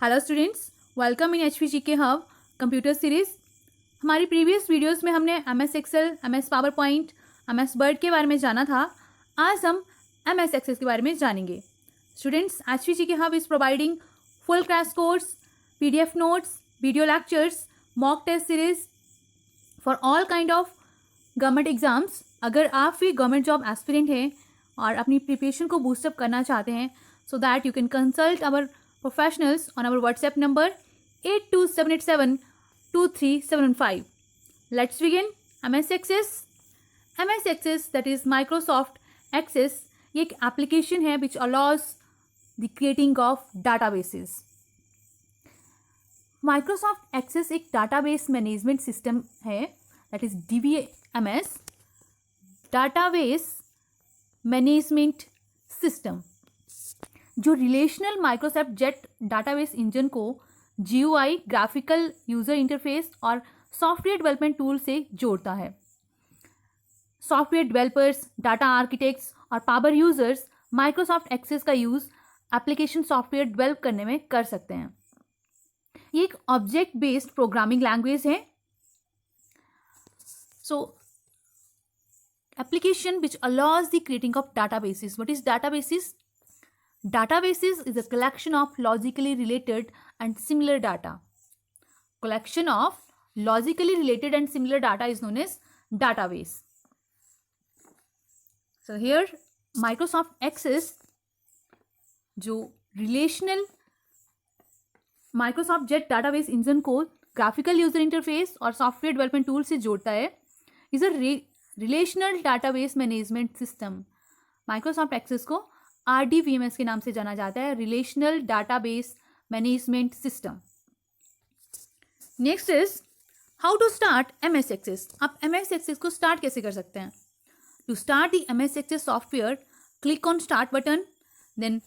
Hello students, welcome in HPGK hub computer series. हमारी previous videos में हमने MS Excel, MS PowerPoint, MS Word के बारे में जाना था। आज हम MS एक्सेस के बारे में जानेंगे। Students, HPGK hub is providing full crash course, PDF notes, video lectures, mock test series for all kind of government exams. अगर आप भी गवर्नमेंट जॉब एस्पिरेंट हैं और अपनी प्रिपरेशन को बूस्टअप करना चाहते हैं, so that you can consult our professionals on our WhatsApp number 827872375. Let's begin. MS Access. MS Access, that is Microsoft Access, ये एक application है which allows the creating of databases. Microsoft Access एक database management system है, that is DBMS, database management system, जो relational Microsoft jet database engine को GUI, graphical user interface और software development tool से जोड़ता है। सॉफ्टवेयर डेवलपर्स, डाटा आर्किटेक्ट्स और power users Microsoft access का यूज़ एप्लीकेशन सॉफ्टवेयर डेवलप करने में कर सकते हैं। ये एक ऑब्जेक्ट बेस्ड प्रोग्रामिंग लैंग्वेज है। सो application which allows the creating of databases. What is databases? Databases is a collection of logically related and similar data. Collection of logically related and similar data is known as database. So here Microsoft Access जो relational Microsoft Jet database engine को graphical user interface और software development tool से जोड़ता है, is a relational database management system. Microsoft Access को RDBMS के नाम से जाना जाता है, relational database management system. Next is how to start MS Access. आप MS एक्सेस को स्टार्ट कैसे कर सकते हैं? To start the MS Access software, click on start button, then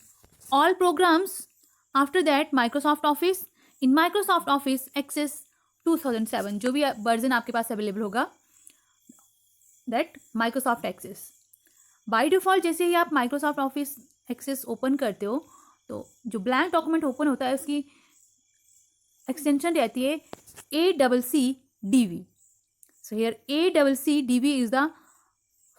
all programs, after that Microsoft Office. In Microsoft Office Access 2007 जो भी version आपके पास अवेलेबल होगा, that Microsoft Access. By default जैसे ही आप माइक्रोसॉफ्ट ऑफिस एक्सेस ओपन करते हो तो जो ब्लैंक डॉक्यूमेंट ओपन होता है उसकी एक्सटेंशन रहती है ACCDV. So here ACCDV is the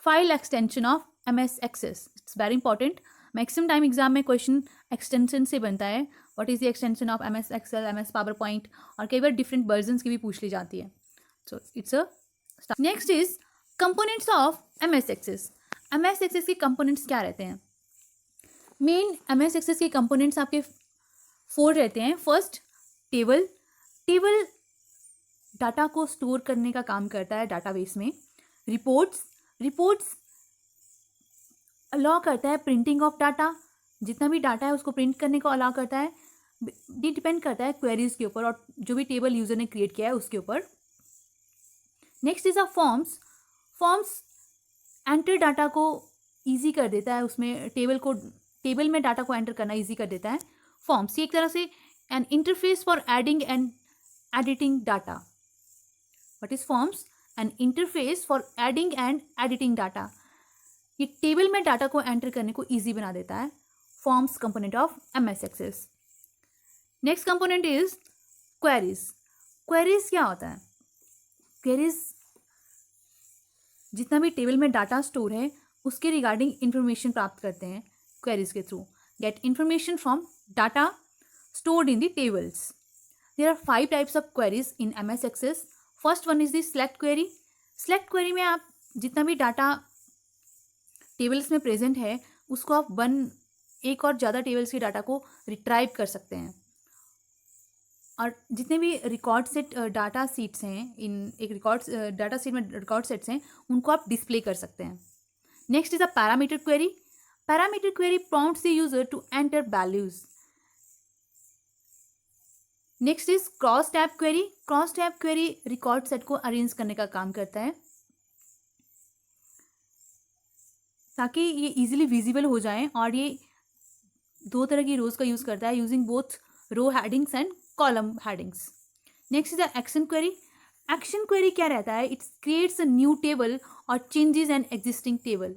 file extension of MS Access. It's very important. Maximum time exam में क्वेश्चन एक्सटेंशन से बनता है. What is the extension of MS Excel, MS PowerPoint, और कई बार डिफरेंट वर्जन्स की भी पूछ ली जाती है. So it's a next is components of MS access. MS access के कंपोनेंट्स क्या रहते हैं? मेन MS एक्सेस के कंपोनेंट्स आपके 4 रहते हैं. First, table. टेबल डाटा को स्टोर करने का काम करता है डाटाबेस में. रिपोर्ट्स. रिपोर्ट्स अलाउ करता है प्रिंटिंग ऑफ डाटा. जितना भी डाटा है उसको प्रिंट करने को अलाउ करता है. ये डिपेंड करता है क्वेरीज के ऊपर और जो भी टेबल यूजर ने क्रिएट किया है उसके ऊपर. Next is a forms. Forms enter data को ईजी कर देता है. उसमें टेबल में डाटा को एंटर करना ईजी कर देता है. फॉर्म्स ये एक तरह से an interface for adding and editing data. What is forms? An interface for adding and editing data. ये टेबल में डाटा को एंटर करने को ईजी बना देता है. Forms component of MS access. Next component is queries. Queries क्या होता है? क्वेरीज जितना भी टेबल में डाटा स्टोर है उसके रिगार्डिंग इंफॉर्मेशन प्राप्त करते हैं क्वेरीज के through. Get information from data stored in the tables. There are 5 types of queries in MS access. First one is the select query. Select query में आप जितना भी डाटा टेबल्स में प्रेजेंट है उसको आप एक और ज़्यादा टेबल्स के डाटा को रिट्राइव कर सकते हैं. और जितने भी रिकॉर्ड सेट डाटा सीट्स हैं, इन एक रिकॉर्ड डाटा सीट में रिकॉर्ड सेट्स हैं, उनको आप डिस्प्ले कर सकते हैं. Next is a parameter query. Parameter query prompts the user to enter values. Next is cross tab query. Cross tab query record set को अरेंज करने का काम करता है ताकि ये इजीली विजिबल हो जाए. और ये 2 तरह की रोज का यूज करता है, using both row headings and column headings. Next is the action query. Action query क्या रहता है? It's creates a new table और changes an existing table.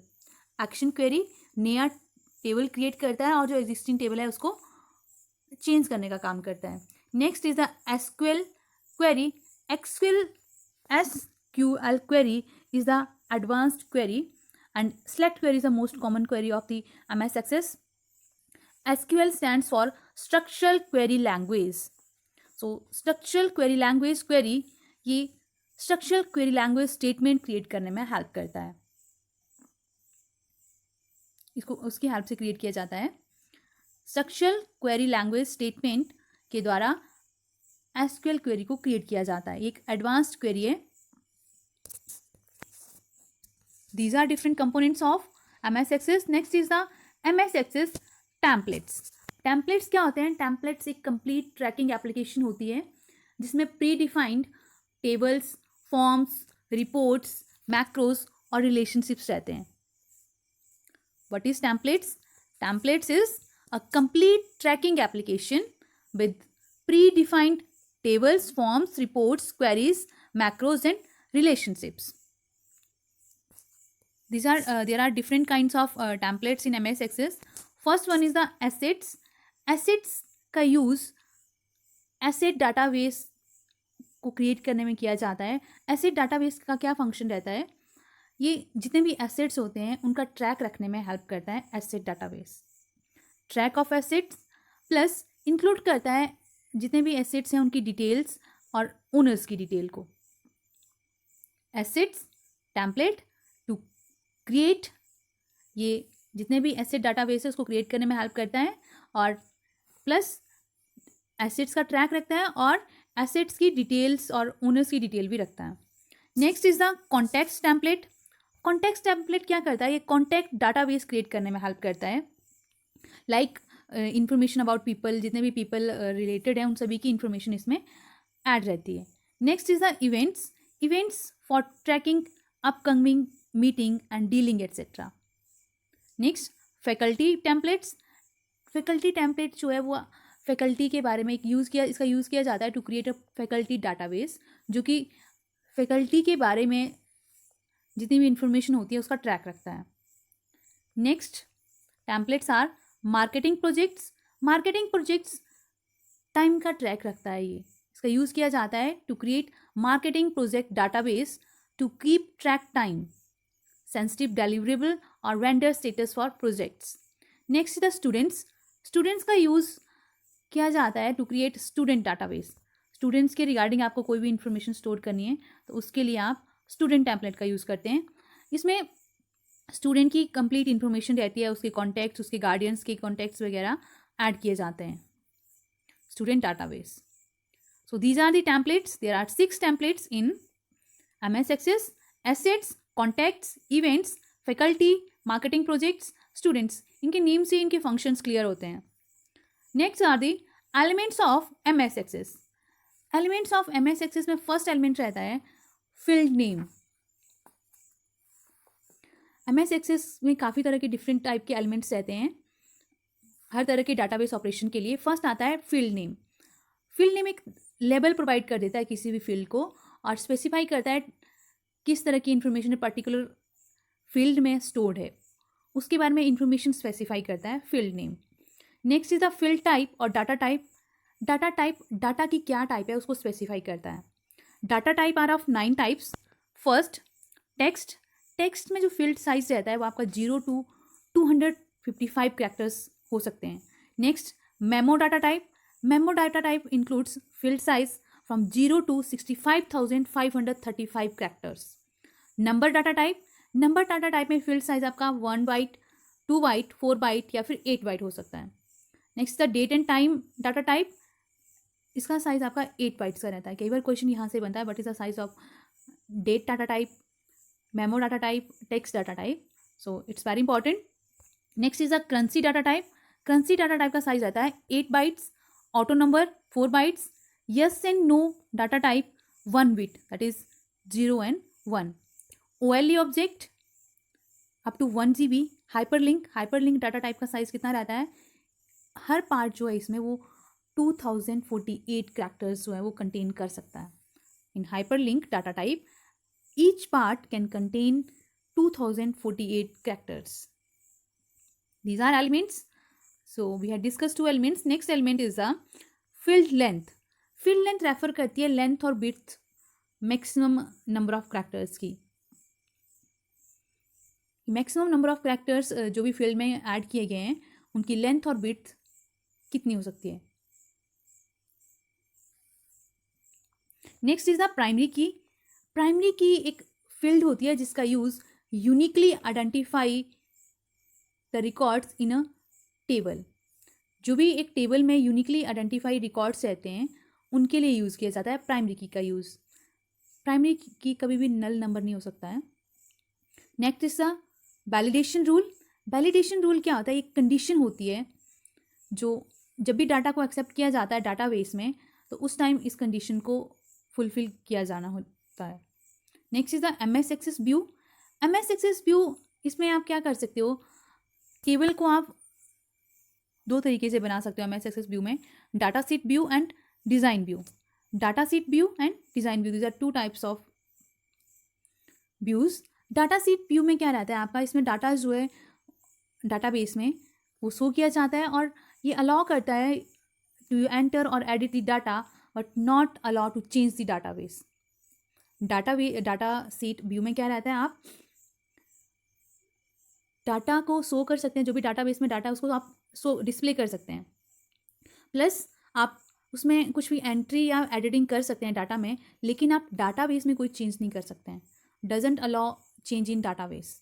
Action query नया टेबल क्रिएट करता है और जो एग्जिस्टिंग टेबल है उसको चेंज करने का काम करता है. Next is the SQL query. SQL query is the advanced query, and select query is the most common query of the MS Access. SQL stands for Structural Query Language. So Structural Query Language query ये Structural Query Language statement create करने में help करता है. इसको उसकी help से create किया जाता है. Structural Query Language statement के द्वारा SQL क्वेरी को क्रिएट किया जाता है. एक एडवांस्ड क्वेरी है. These are different components of MS Access. Next is the MS Access templates. Templates क्या होते हैं? Templates एक complete tracking application होती है जिसमें pre-defined tables, forms, reports, macros और relationships रहते हैं. What is templates? Templates is a complete tracking application with pre-defined tables, forms, reports, queries, macros and relationships. There are different kinds of templates in MS Access. First one is the assets. Assets का use asset database को create करने में किया जाता है. Asset database का क्या function रहता है? ये जितने भी एसेट्स होते हैं उनका ट्रैक रखने में हेल्प करता है asset database. Track of assets plus include करता है जितने भी एसेट्स हैं उनकी डिटेल्स और ओनर्स की डिटेल को. एसेट्स टेम्पलेट टू क्रिएट, ये जितने भी एसेट डाटाबेस है उसको क्रिएट करने में हेल्प करता है और प्लस एसेट्स का ट्रैक रखता है और एसेट्स की डिटेल्स और ओनर्स की डिटेल भी रखता है. Next is the context template. Context template क्या करता है? ये कॉन्टैक्ट डाटाबेस क्रिएट करने में हेल्प करता है. लाइक इंफॉर्मेशन अबाउट पीपल, जितने भी पीपल रिलेटेड हैं उन सभी की इंफॉर्मेशन इसमें ऐड रहती है. Next is the events. Events for tracking upcoming meeting and dealing etcetera. Next faculty templates. Faculty template जो है वो फैकल्टी के बारे में इसका यूज़ किया जाता है to create a faculty database, जो कि फैकल्टी के बारे में जितनी भी इंफॉर्मेशन होती है उसका ट्रैक रखता है. Next templates are marketing projects. Marketing projects time का ट्रैक रखता है. ये इसका यूज़ किया जाता है to create marketing project database to keep track time, sensitive deliverable और vendor status for projects. Next is the students. Students का यूज़ किया जाता है to create student database. Students के रिगार्डिंग आपको कोई भी इंफॉर्मेशन स्टोर करनी है तो उसके लिए आप स्टूडेंट टेम्पलेट का यूज़ करते हैं. इसमें स्टूडेंट की कंप्लीट इन्फॉर्मेशन रहती है, उसके कॉन्टैक्ट्स, उसके गार्डियंस के कॉन्टैक्ट्स वगैरह ऐड किए जाते हैं. Student database. So these are the templates. There are 6 templates in MS Access: assets, contacts, events, faculty, marketing projects, students. इनके नेम से इनके फंक्शंस क्लियर होते हैं. Next are the elements of MS Access. Elements of MS Access में first element रहता है field name. MS Access में काफ़ी तरह के डिफरेंट टाइप के एलिमेंट्स रहते हैं हर तरह के डाटाबेस ऑपरेशन के लिए. फर्स्ट आता है फील्ड नेम. फील्ड नेम एक लेबल प्रोवाइड कर देता है किसी भी फील्ड को और स्पेसिफाई करता है किस तरह की इंफॉर्मेशन पर्टिकुलर फील्ड में स्टोर्ड है, उसके बारे में इंफॉर्मेशन स्पेसिफाई करता है field name. Next is the field type और data type. Data type data की क्या टाइप है उसको स्पेसिफाई करता है. Data type are of 9 types. First text. Text में जो फील्ड साइज रहता है वो आपका 0 to 255 कैरेक्टर्स हो सकते हैं. Next memo data type. Memo data type includes field size from 0 to 65,535 characters. Number data type. Number data type में फील्ड साइज आपका 1 बाइट, 2 बाइट, 4 बाइट या फिर 8 बाइट हो सकता है. Next the date and time data type. इसका size आपका 8 bytes का रहता है. कई बार क्वेश्चन यहाँ से बनता है, what is the size of date data type, memo data type, text data type. So it's very important. Next is the currency data type. Currency data type का साइज रहता है 8 bytes, auto number 4 bytes, yes and no डाटा टाइप 1 bit, that is 0 and 1. OLE object up to 1 GB. Hyperlink data type का size कितना रहता है? हर part जो है इसमें वो 2048 कैरेक्टर्स जो है वो कंटेन कर सकता है. In hyperlink data type each part can contain 2048 characters. These are elements. So we had discussed two elements. Next element is the field length. Field length refer करती है लेंथ और width maximum number of characters की. Maximum number of characters जो भी field में add किए गए हैं उनकी लेंथ और विड्थ कितनी हो सकती है. नेक्स्ट इज द प्राइमरी की. प्राइमरी की एक फील्ड होती है जिसका use uniquely identify the records in a table. जो भी एक टेबल में यूनिकली आइडेंटिफाई रिकॉर्ड्स रहते हैं उनके लिए यूज़ किया जाता है प्राइमरी की का यूज़. प्राइमरी की कभी भी नल नंबर नहीं हो सकता है. Next is the validation rule. Validation rule क्या होता है? एक कंडीशन होती है जो जब भी डाटा को एक्सेप्ट किया जाता है डाटाबेस में तो उस टाइम इस कंडीशन को फुलफिल किया जाना होता है. Next is the MS access view. MS access view, इसमें आप क्या कर सकते हो? टेबल को आप दो तरीके से बना सकते हो MS एक्सेस व्यू में, data sheet view and design view. Data sheet view and design view, these are two types of views. Data sheet view में क्या रहता है आपका? इसमें डाटा जो है डाटाबेस में वो शो किया जाता है और ये अलाउ करता है टू एंटर और edit the data but not allow to change the database. Data sheet view में क्या रहता है? आप डाटा को शो कर सकते हैं, जो भी डाटाबेस में डाटा है उसको आप शो डिस्प्ले कर सकते हैं. प्लस आप उसमें कुछ भी एंट्री या एडिटिंग कर सकते हैं डाटा में, लेकिन आप डाटाबेस में कोई चेंज नहीं कर सकते हैं. Doesn't allow change in database.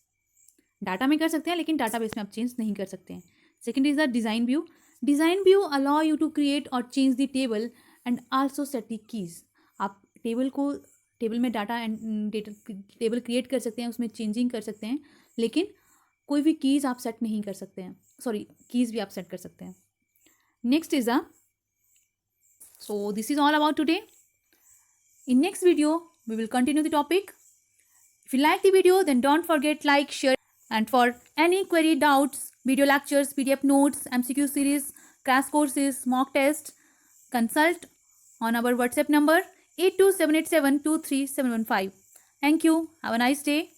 Data में कर सकते हैं लेकिन डाटाबेस में आप चेंज नहीं कर सकते हैं. Second is the design view. Design view allow you to create और change the table and also set the keys. आप टेबल में डाटा टेबल क्रिएट कर सकते हैं, उसमें चेंजिंग कर सकते हैं, लेकिन कोई भी कीज़ आप सेट नहीं कर सकते हैं. कीज़ भी आप सेट कर सकते हैं. Next is so this is all about today. In next video we will continue the topic. If you like the video then don't forget like, share, and for any query, doubts, video lectures, PDF notes, MCQ series, crash courses, mock test, consult on our WhatsApp number 82787237115. Thank you. Have a nice day.